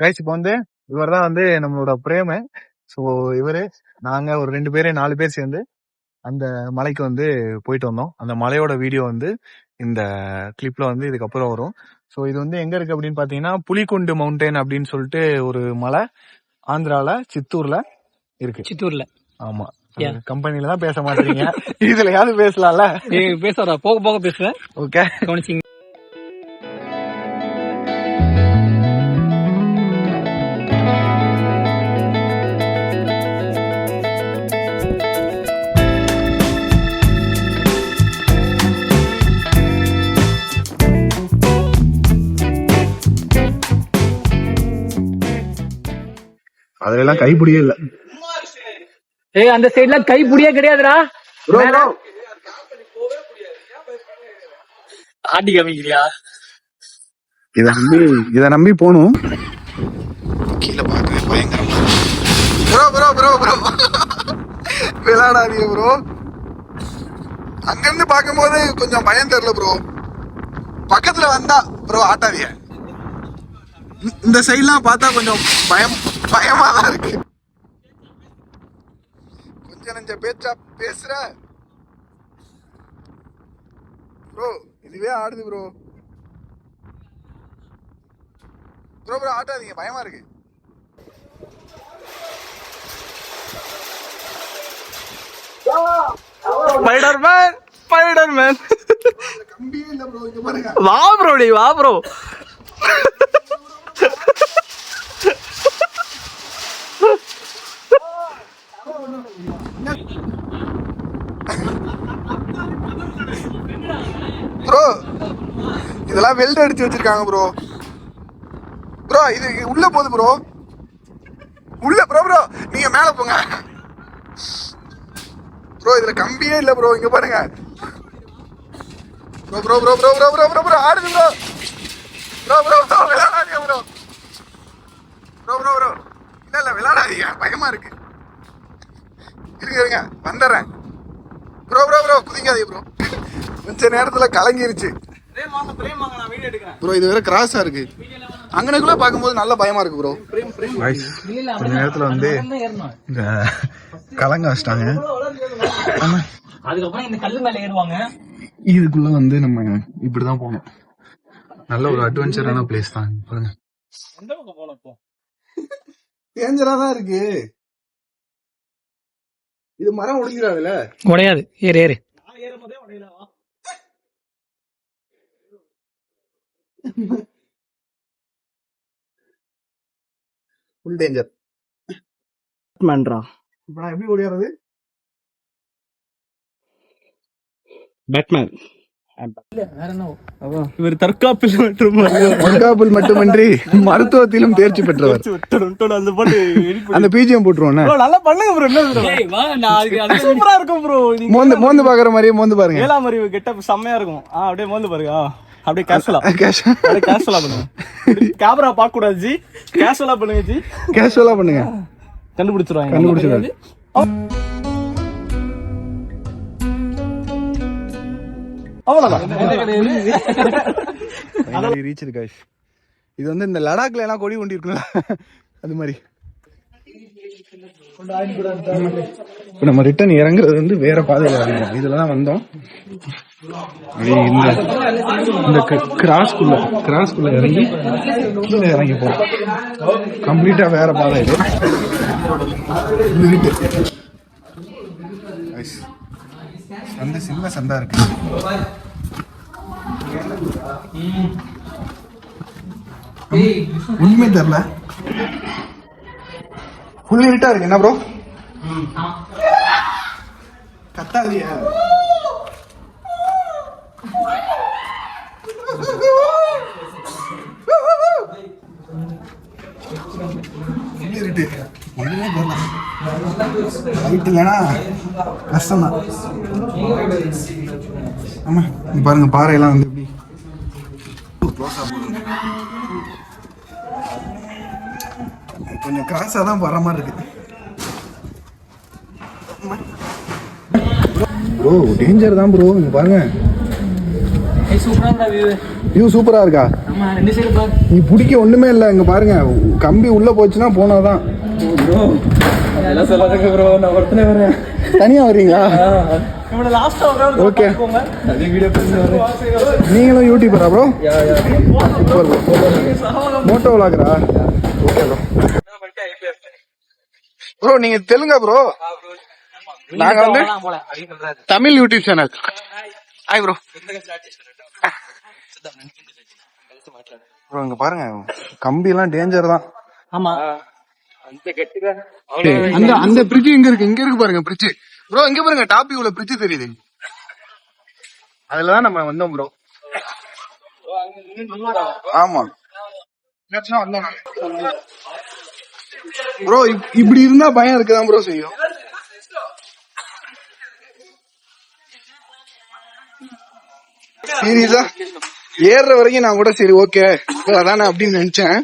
Guys இப்போ வந்து இவர் தான் வந்து நம்மளோட பிரேம. ஸோ இவரு நாங்க ஒரு 2 பேர் 4 பேர் சேர்ந்து அந்த மலைக்கு வந்து போயிட்டு வந்தோம். அந்த மலையோட வீடியோ வந்து இந்த கிளிப்ல வந்து இதுக்கப்புறம் வரும். ஸோ இது வந்து எங்க இருக்கு அப்படின்னு பாத்தீங்கன்னா புலிகுண்டு மவுண்டன் அப்படின்னு சொல்லிட்டு ஒரு மலை ஆந்திரால சித்தூர்ல இருக்கு. சித்தூர்ல. ஆமா, கம்பெனில தான் பேச மாட்டீங்க, இதுலயாவது பேசலாம்ல. பேசுறா, போக போக பேசுறேன். ஓகே, கவனிச்சிங்க. அதுல எல்லாம் கைப்பிடியே இல்ல. அந்த சைடுல கைப்பிடியே கிடையாதுடா. ஆட்டி காமிக்கிறியா? இத நம்பி போகணும். கீழே பார்க்கவே பயங்கரமா விளையாடாதீங்க ப்ரோ. அங்க இருந்து பார்க்கும் போது கொஞ்சம் பயம் தெரியல ப்ரோ. பக்கத்துல வந்தா ப்ரோ ஆட்டாதீங்க. இந்த சைட்லாம் பார்த்தா கொஞ்சம் பயமா தான் இருக்கு. கொஞ்சம் நெஞ்ச பேச்சா பேசுற ப்ரோ. இதுவே ஆடுது ப்ரோ. ப்ரோ ஆட்டாதீங்க, பயமா இருக்கு. Spiderman Spiderman. கம்பியே இல்ல ப்ரோ. இங்க பாருங்க. வா ப்ரோ, நீ வா ப்ரோ. ப்ரோ இதெல்லாம் வெல்ட் அடிச்சு வச்சிருக்காங்க ப்ரோ. ப்ரோ இது உள்ள போகுது ப்ரோ. உள்ள ப்ரோ நீங்க மேல போங்க ப்ரோ. இதுல கம்பியே இல்ல ப்ரோ. இங்க பாருங்க bro. Bro bro bro bro bro bro bro ஆடுது ப்ரோ. ப்ரோ ப்ரோ ப்ரோ விளையாடாதீங்க ப்ரோ. ப்ரோ ப்ரோ ப்ரோ இல்ல விளையாடாதீங்க, பயமா இருக்கு. இருங்க வந்துடுறேன் ப்ரோ. ப்ரோ ப்ரோ குதிக்காதீங்க ப்ரோ. கொஞ்ச நேரத்துல கலங்கிருச்சு ப்ரோ. இது வேற கிராஸா இருக்கு. அங்கனக்குள்ள பாக்கும்போது நல்ல பயமா இருக்கு ப்ரோ. கொஞ்ச நேரத்துல வந்து இந்த கலங்க வச்சிட்டாங்க. அதுக்கப்புறம் இந்த கல்லு மேல ஏறுவாங்க. இதுக்குள்ள வந்து நம்ம இப்படிதான் போகணும். நல்ல ஒரு அட்வென்ச்சரான பிளேஸ் தான். பாருங்க எந்த பக்கம் போனப்போ டேஞ்சரா தான் இருக்கு. இது மரம் உடைஞ்சிடாதுல? உடையாது. ஏறு ஏறு. Full danger. மேன்ரா இப்ப நான் எப்படி ஓடியாறது? பேட்மேன். இவர் தற்காப்பில் மட்டுமின்றி மருத்துவத்திலும் தேர்ச்சி பெற்றவர். அந்த பிஜிஎம் போட்டுருவோம். நல்லா பண்ணுங்க ப்ரோ. என்ன சூப்பரா இருக்கும் ப்ரோ. மோந்து பாக்குற மாதிரியே மோந்து பாருங்க. ஏழாம் அறிவு கெட்ட செம்மையா இருக்கும். அப்படியே மோந்து பாருங்க. அப்படியே கேஷுவலா பண்ணுங்க. கேமரா பார்க்க கூடாது ஜி. கேஷுவலா பண்ணுங்க ஜி. கேஷுவலா பண்ணுங்க. கண்டுபிடிச்சிருவாங்க. இது வந்து இந்த லடாக்ல எல்லாம் கொடி கொண்டு இருக்குல்ல, அது மாதிரி. நம்ம ரிட்டர்ன் இறங்குறது வந்து வேற பாதையில இறங்குறோம். இதுலதான் வந்தோம். இந்த கிராஸ்குள்ள இறங்கி கீழே இறங்கி போறோம். கம்ப்ளீட்டா வேற பாதை இது. அந்த சின்ன சந்தா இருக்கு. உண்மை தெரியல. ஃபுல் இருட்டா இருக்கு. என்ன ப்ரோ கத்தாதிய? இருட்டு ஒண்ணுமே தெரியல. லைட் இல்லைன்னா கஷ்டம் தான். ஆமா நீ பாருங்க, பாறையெல்லாம் வந்து எப்படி கொஞ்சம் கிராஸா தான் வர மாதிரி இருக்கு. ப்ரோ டேஞ்சர் தான் ப்ரோ. இங்க பாருங்க வியூ சூப்பரா இருக்கா? நீ பிடிக்க ஒண்ணுமே இல்லை, இங்க பாருங்க கம்பி உள்ள போச்சுன்னா போனதான். தனியா வர்றீங்களா? ஓகே, நீங்களும் யூடியூபரா ப்ரோ? மோட்டோ விளாகரா? Okay bro. ப்ரோ நீங்க தெலுங்கா ப்ரோ? நாங்க வந்து Tamil YouTube channel. Hi bro. Bro இங்க பாருங்க கம்பி எல்லாம் டேஞ்சர் தான். ஆமா, அந்த பிரிட்ஜ் எங்க இருக்கு? இங்க இருக்கு பாருங்க பிரிட்ஜ். ப்ரோ இங்க பாருங்க டாப் வியூல பிரிட்ஜ் தெரியுது. அதுலதான் நம்ம வந்தோம் ப்ரோ. ஆமா ப்ரோ, இப்படி இருந்தா பயம் இருக்குதான் ப்ரோ செய்யும். சீரியஸா ஏறுற வரைக்கும் நான் கூட சரி ஓகே அதானே அப்படின்னு நினைச்சேன்.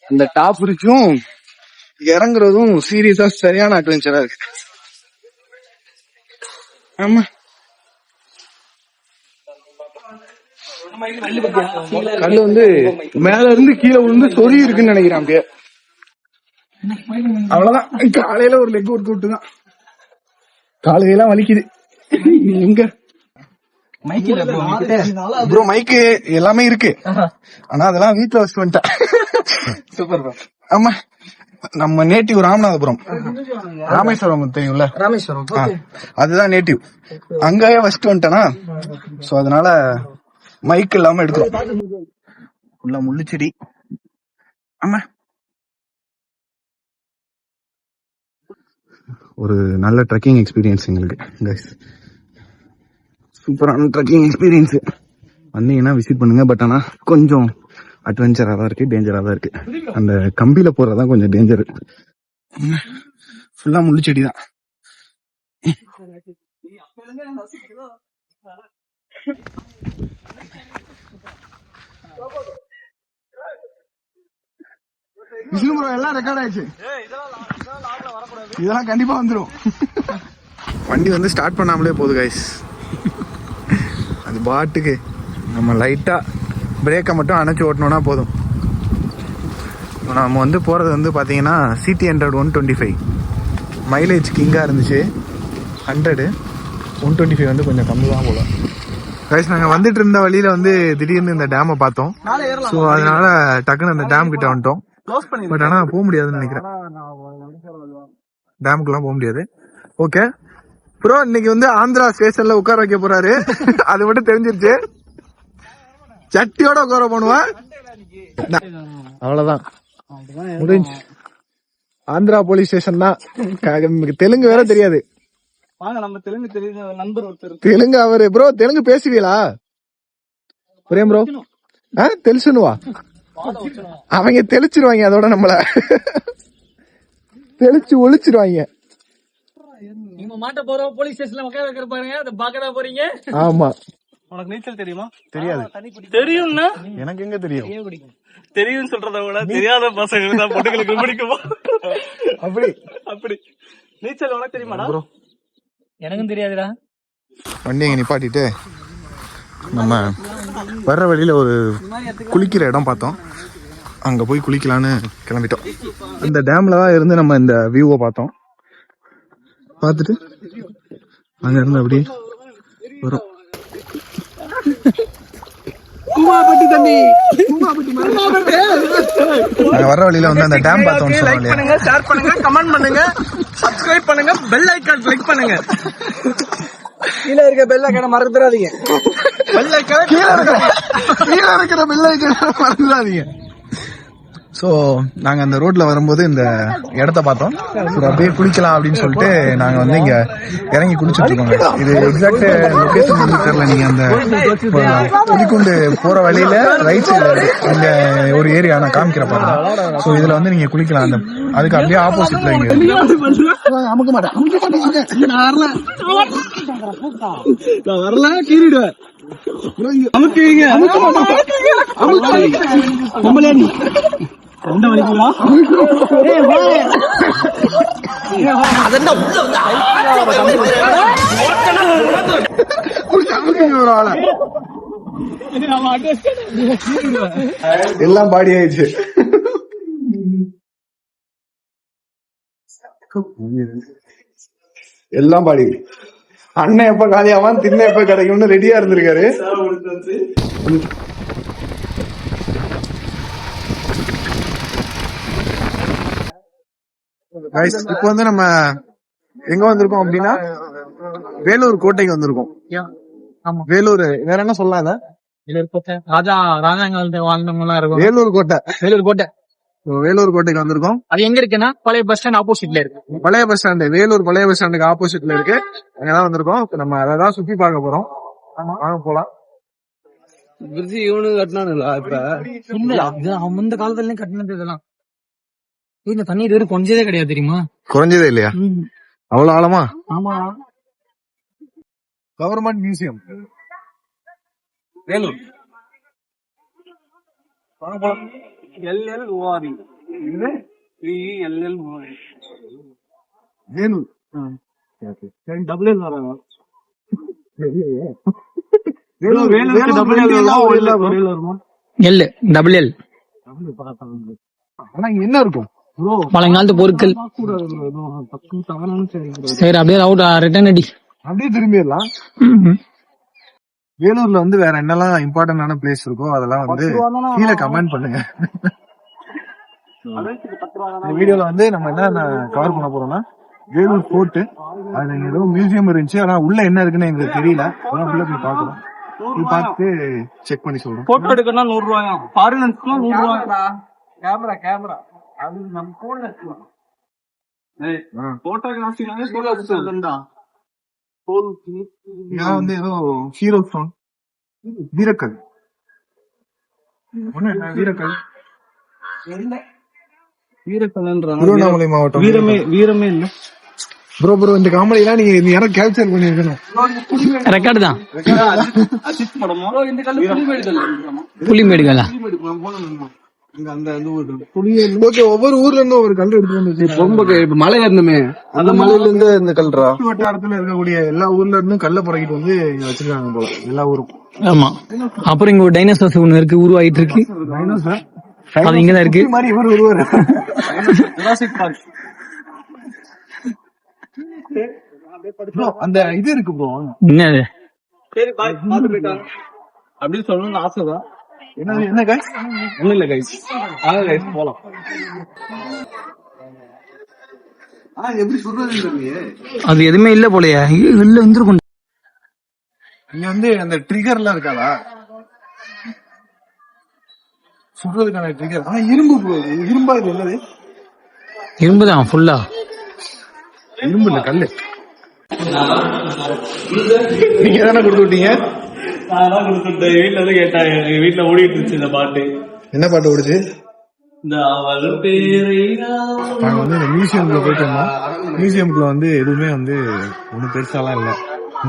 அந்த டாப் வரைக்கும் இறங்குறதும் சீரியஸா சரியான அட்வென்ச்சரா இருக்கு. ஆமா, கல்லு வந்து மேல இருந்து கீழே விழுந்து சொறி இருக்குன்னு நினைக்கிறேன். அப்படியே அவ்வளவுதான். காலையில ஒரு லெக் ஒர்க் அவுட் தான், காலையெல்லாம் வலிக்குது. எங்க ப்ரோ மைக்கு எல்லாமே இருக்கு, ஆனா அதெல்லாம் வீட்டுல வச்சுட்டு வந்துட்டேன். சூப்பர். ஆமா, நம்ம நேட்டிவ் ராமநாதபுரம், ராமேஸ்வரம் தெரியும்ல? ராமேஸ்வரம் அதுதான் நேட்டிவ். அங்கேயே வச்சுட்டு வந்துட்டேனா, சோ அதனால மைக் இல்லாம எடுக்கிறோம். உள்ள முள்ளுச்செடி. ஆமா, ஒரு நல்ல ட்ரெக்கிங் எக்ஸ்பீரியன்ஸ் எங்களுக்கு கைஸ். சூப்பரான ட்ரெக்கிங் எக்ஸ்பீரியன்ஸ். வந்தீங்கன்னா விசிட் பண்ணுங்க. பட் ஆனா கொஞ்சம் அட்வென்ச்சரா தான் இருக்கு, டேஞ்சரா தான் இருக்கு. அந்த கம்பியில போறதான் கொஞ்சம் டேஞ்சர். ஃபுல்லா முள்ளுச்செடி தான். எல்லாம் ரெக்கார்ட் ஆயிடுச்சு, இதெல்லாம் கண்டிப்பா வந்துடும். வண்டி வந்து ஸ்டார்ட் பண்ணாமலே போகுது கைஸ். அது பாட்டுக்கு நம்ம லைட்டா பிரேக்கை மட்டும் அணைச்சு ஓட்டணும்னா போதும். நம்ம வந்து போறது வந்து பாத்தீங்கன்னா CT100 125 மைலேஜ் கிங்கா இருந்துச்சு. 100 125 வந்து கொஞ்சம் கம்மி தான் போல கைஸ். நாங்க வந்துட்டு இருந்த வழியில வந்து திடீர்னு இந்த டேமை பார்த்தோம். ஸோ அதனால டக்குன்னு அந்த டேம் கிட்ட வந்துட்டோம். பட் ஆனா போக முடியாதுன்னு நினைக்கிறேன், டேமுக்குலாம் போக முடியாது. ஓகே ப்ரோ, இன்னைக்கு வந்து ஆந்திரா ஸ்டேஷன்ல உட்கார வைக்க போறாரு, அது மட்டும் தெரிஞ்சிருச்சு. சட்டியோட உட்கார போனுவேன், அவ்வளவுதான் முடிஞ்சு. ஆந்திரா போலீஸ் ஸ்டேஷன் தான். தெலுங்கு வேற தெரியாது. நம்ம தெலுங்கு தெரியுது நண்பர் ஒருத்தர். தெலுங்கு அவரு ப்ரோ தெலுங்கு பேசுவீங்களா? புரியும் ப்ரோ? தெலுசுனுவா? அவங்க தெளிச்சிருவாங்க, அதோட நம்மள தெளிச்சு ஒழிச்சிருவாங்க. நீங்க மாட்ட போற போலீஸ் ஸ்டேஷன்ல உட்கார வைக்கிற பாருங்க, அத பாக்கடா போறீங்க. ஆமா. உனக்கு நீச்சல் தெரியுமா? தெரியாது. தெரியும்னா எனக்கு எங்க தெரியும்? தெரியும் சொல்றத விட தெரியாத பசங்களுக்கு தான் பொண்ணுங்களுக்கு பிடிக்குமா? அப்படி நீச்சல் உனக்கு தெரியுமாடா? எனக்கும் தெரியாதுடா. வண்டி எங்க நிப்பாட்டிட்டு நம்ம வர்ற வழியில ஒரு குளிக்கிற இடம் பார்த்தோம், அங்க போய் குளிக்கலான்னு கிளம்பிட்டோம். இந்த டேம்ல தான் இருந்து நம்ம இந்த வியூவை பார்த்தோம். பார்த்துட்டு அங்க இருந்து அப்படி வரும். வர வழியில வந்து அந்த டேம் பார்த்தோம். லைக் பண்ணுங்க, ஷேர் பண்ணுங்க, கமெண்ட் பண்ணுங்க, சப்ஸ்கிரைப் பண்ணுங்க, பெல் ஐகான் கிளிக் பண்ணுங்க. கீழ இருக்க பெல் ஐகானை மறந்துடாதீங்க. பெல் ஐகான் கீழ இருக்கிற பெல் ஐகானை மறந்துடாதீங்க. ஸோ நாங்கள் அந்த ரோட்ல வரும்போது இந்த இடத்த பார்த்தோம். அப்படியே குளிக்கலாம் அப்படின்னு சொல்லிட்டு நாங்கள் வந்து இங்கே இறங்கி குளிச்சுட்டு இருக்கோம். இது எக்ஸாக்ட் லொகேஷன் வந்து தெரியல. நீங்கள் அந்த புலிக்குண்டு போகிற வழியில ரைட் சைடில் இந்த ஒரு ஏரியா நான் காமிக்கிற பாருங்க. ஸோ இதில் வந்து நீங்கள் குளிக்கலாம். அந்த அதுக்கு அப்படியே ஆப்போசிட்ல இங்கே அமுக்க மாட்டேன், நான் வரல கீறிடுவேன். ஒரு ஆளை எல்லாம் பாடி ஆயிடுச்சு. எல்லாம் பாடி. அண்ணன் எப்ப காலியாவான் தின்ன எப்ப கிடைக்கும்னு ரெடியா இருந்திருக்காரு. இப்ப வந்து நம்ம எங்க வந்திருக்கோம் அப்படின்னா வேலூர் கோட்டைக்கு வந்திருக்கோம். வேலூர் வேற என்ன சொல்லலாம்? ராஜா ராஜாங்க வாழ்ந்தவங்க எல்லாம் இருக்கும். வேலூர் கோட்டை. வேலூர் கோட்டை. வேலூர் கோட்டைக்கு வந்திருக்கோம். அது எங்க இருக்குன்னா பழைய பஸ் ஸ்டாண்ட் ஆப்போசிட்ல இருக்கு. பழைய பஸ் ஸ்டாண்டு, வேலூர் பழைய பஸ் ஸ்டாண்டுக்கு ஆப்போசிட்ல இருக்கு. அங்கதான் வந்திருக்கோம். நம்ம அதான் சுத்தி பார்க்க போறோம். வாங்க போலாம். இவனு கட்டினானுங்களா? இப்ப அந்த காலத்துல கட்டினது இதெல்லாம். இந்த தண்ணி இது கொஞ்சதே கிடையாது தெரியுமா? குறைஞ்சதே இல்லையா? அவ்வளவு ஆழமா? ஆமா. Government museum Vellore. வாங்க போலாம். LLORE. இது LLORE. வேலூர். டபுள் எல் வராங்க. வேலூர் டபுள் எல் வருமா? L double L. ஆனா இங்க என்ன இருக்கும்? பழங்காலத்து பொருட்கள். சரி அப்படியே அவுட் ரிட்டர்ன் அடி. அப்படியே திரும்பிடலாம். வேலூர்ல வந்து வேற என்னெல்லாம் இம்பார்ட்டன்டான பிளேஸ் இருக்கோ அதெல்லாம் வந்து கீழே கமெண்ட் பண்ணுங்க. இந்த வீடியோல வந்து நம்ம என்ன கவர் பண்ண போறோம்னா வேலூர் போர்ட். அதுல ஏதோ மியூசியம் இருந்துச்சு. ஆனா உள்ள என்ன இருக்குன்னு எங்களுக்கு தெரியல. அதான் உள்ள போய் பாக்குறோம். போய் பார்த்து செக் பண்ணி சொல்றோம். போட்டோ எடுக்கணும்னா 100 ரூபாயா? ஃபாரினர்ஸ்க்குலாம் 100 ரூபாயா? கேமரா அது நம்ம போன்ல எடுக்கலாம். போட்டோகிராஃபினாலே சொல்லுடா. வந்து ஏதோ ஹீரோ ஸ்டோன், வீரக்கல். வீரக்கல் திருவண்ணாமலை மாவட்டம். வீரமே இல்ல ப்ரோ இந்த காமெடி எல்லாம் நீங்க யாரும் கேப்சர் பண்ணிருக்கணும். ரெக்கார்டு தான். புலிமேடுகளா? ஒவ்வொரு ஊர்ல இருந்து ஒரு கல் எடுத்து வந்து மலை ஏறணுமே, அந்த மலையில இருந்து இந்த கல்றா வட்டாரத்துல இருக்கக்கூடிய எல்லா ஊர்ல இருந்தும் கல்ல புறக்கிட்டு வந்து வச்சிருக்காங்க போல எல்லா ஊரும். ஆமா. அப்புறம் இங்க ஒரு டைனோசர்ஸ் ஒண்ணு இருக்கு, உருவாயிட்டு இருக்கு. அது இங்கதான் இருக்கு. மாதிரி இவர் ஒருவர் அந்த இது இருக்கு ப்ரோ. என்னது? அப்படின்னு சொல்லணும்னு ஆசைதான். என்ன கைஸ்? ஒண்ணும் இல்ல கைஸ். கைஸ் போலாம். எப்படி சொல்றது? அது எதுவுமே இல்ல போலயே. இல்ல இருந்திருக்கும். இங்க வந்து அந்த ட்ரிகர் எல்லாம் இருக்காதா சொல்றதுக்கான ட்ரிகர்? ஆனா இரும்பா இது என்னது? இரும்புதான் ஃபுல்லா. இரும்பு இல்ல கல்லு. நீங்க தானே கொடுத்து விட்டீங்க? வீட்டுல இருந்து கேட்டாங்க. வீட்டுல ஓடிட்டு இருந்துச்சு இந்த பாட்டு. என்ன பாட்டு ஓடுச்சு? நாங்க வந்து இந்த மியூசியம்ல போயிட்டு வந்தோம். மியூசியம்குள்ள வந்து எதுவுமே வந்து ஒன்னும் பெருசாலாம் இல்ல.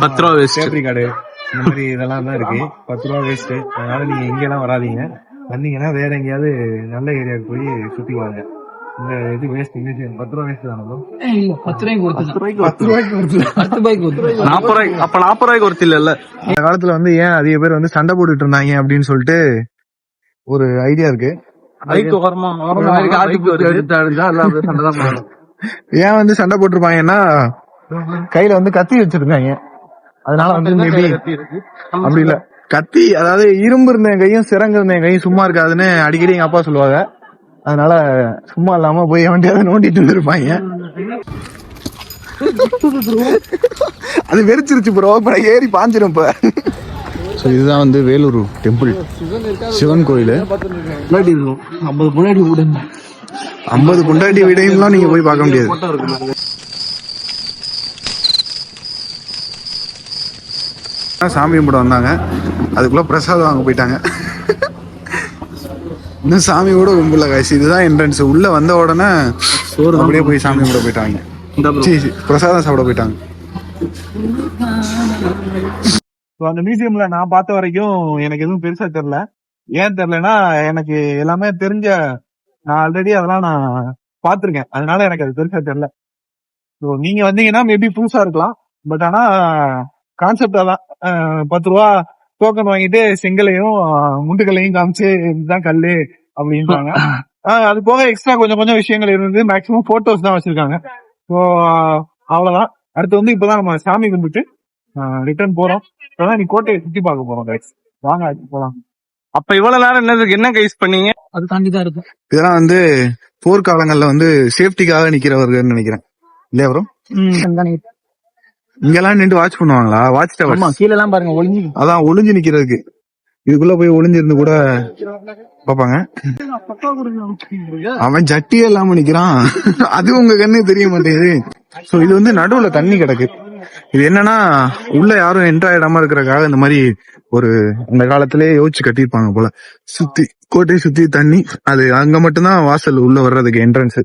10 ரூபா வேஸ்ட். சேஃப்டி கார்டு இந்த மாதிரி இதெல்லாம் தான் இருக்கு. 10 ரூபா வேஸ்ட். அதனால நீங்க எங்கெல்லாம் வராதீங்க. வந்தீங்கன்னா வேற எங்கேயாவது நல்ல ஏரியாவுக்கு போய் சுத்தி வாங்க. இந்த இது வேஸ்ட் மியூசியம் 10 ரூபா வேஸ்ட் தானே? 10 ரூபாய்க்கு கொடுத்து 10 ரூபாய்க்கு கொடுத்து 10 ரூபாய்க்கு 40 ரூபாய்க்கு. அப்ப 40 ரூபாய்க்கு ஒருத்தி இல்ல. அந்த காலத்துல வந்து ஏன் அதிக பேர் வந்து சண்டை போட்டுட்டு இருந்தாங்க அப்படின்னு சொல்லிட்டு ஒரு ஐடியா இருக்கு. ஏன் வந்து சண்டை போட்டிருப்பாங்கன்னா கையில வந்து கத்தி வச்சிருக்காங்க. அதனால வந்து அப்படி இல்ல, கத்தி அதாவது இரும்பு இருந்த கையும் சிறங்கு இருந்த கையும் சும்மா இருக்காதுன்னு அடிக்கடி எங்க அப்பா சொல்லுவாங்க. அதனால சும்மா இல்லாம போய் வண்டியாவது நோண்டிட்டு இருந்திருப்பாங்க. அது வெறிச்சிருச்சு ப்ரோ. இப்ப ஏறி பாஞ்சிரும். இப்ப இதுதான் வந்து வேலூர் டெம்பிள், சிவன் கோயில். 50 பொண்டாட்டி வீடையும் நீங்க போய் பார்க்க முடியாது. சாமி கும்பிட வந்தாங்க, அதுக்குள்ள பிரசாதம் வாங்க போயிட்டாங்க. இன்னும் சாமியோட கும்பல காய்ச்சி. இதுதான் என்ட்ரன்ஸ். உள்ள வந்த உடனே அப்படியே போய் சாமி கும்பிட போயிட்டாங்க. பிரசாதம் சாப்பிட போயிட்டாங்க. அந்த மியூசியம்ல நான் பார்த்த வரைக்கும் எனக்கு எதுவும் பெருசா தெரியல. ஏன் தெரியலன்னா எனக்கு எல்லாமே தெரிஞ்ச, நான் ஆல்ரெடி அதெல்லாம் நான் பாத்திருக்கேன். அதனால எனக்கு அது பெருசா தெரியல. நீங்க வந்தீங்கன்னா மேபி புதுசா இருக்கலாம். பட் ஆனா கான்செப்ட் அதான் 10 ரூபா டோக்கன் வாங்கிட்டு செங்கலையும் முண்டுகல்லையும் காமிச்சு இதுதான் கல்லு அப்படின்றாங்க. அது போக எக்ஸ்ட்ரா கொஞ்சம் கொஞ்சம் விஷயங்கள் இருந்தது. மேக்சிமம் போட்டோஸ் தான் வச்சிருக்காங்க. ஸோ அவ்வளவுதான். அடுத்து வந்து இப்பதான் நம்ம சாமி கும்பிட்டு ரிட்டர்ன் போறோம். இப்பதான் நீ கோட்டையை சுத்தி பார்க்க போறோம் கைஸ். வாங்க அடுத்து போலாம். அப்ப இவ்வளவு நேரம் என்னதுக்கு என்ன கைஸ் பண்ணீங்க? அது தாண்டிதான் இருக்கும். இதெல்லாம் வந்து போர்க்காலங்கள்ல வந்து சேஃப்டிக்காக நிக்கிறவர்கள் நினைக்கிறேன் இல்லையா ப்ரோ? இங்கெல்லாம் நின்று வாட்ச் பண்ணுவாங்களா? வாட்ச் ஆமா, டவர் கீழ எல்லாம் பாருங்க ஒளிஞ்சு. அதான் ஒளிஞ்சு நிக்கிறதுக்கு. இதுக்குள்ள போய் ஒளிஞ்சிருந்து கூட பாப்பாங்க. அவன் ஜட்டியே இல்லாம நிக்கிறான். அது உங்க கண்ணுக்கு தெரிய மாட்டேங்குது. சோ இது வந்து நடுவுல தண்ணி கிடக்கு. இது என்னன்னா உள்ள யாரும் என்ட்ரு ஆயிடாம இருக்கிறதுக்காக இந்த மாதிரி ஒரு அந்த காலத்திலேயே யோசிச்சு கட்டியிருப்பாங்க போல. சுத்தி கோட்டையை சுத்தி தண்ணி, அது அங்க மட்டும்தான் வாசல் உள்ள வர்றதுக்கு என்ட்ரன்ஸ்.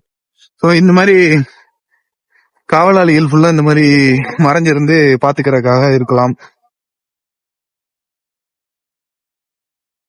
சோ இந்த மாதிரி காவலாளிகள் ஃபுல்லா இந்த மாதிரி மறைஞ்சிருந்து பாத்துக்கிறதுக்காக இருக்கலாம்.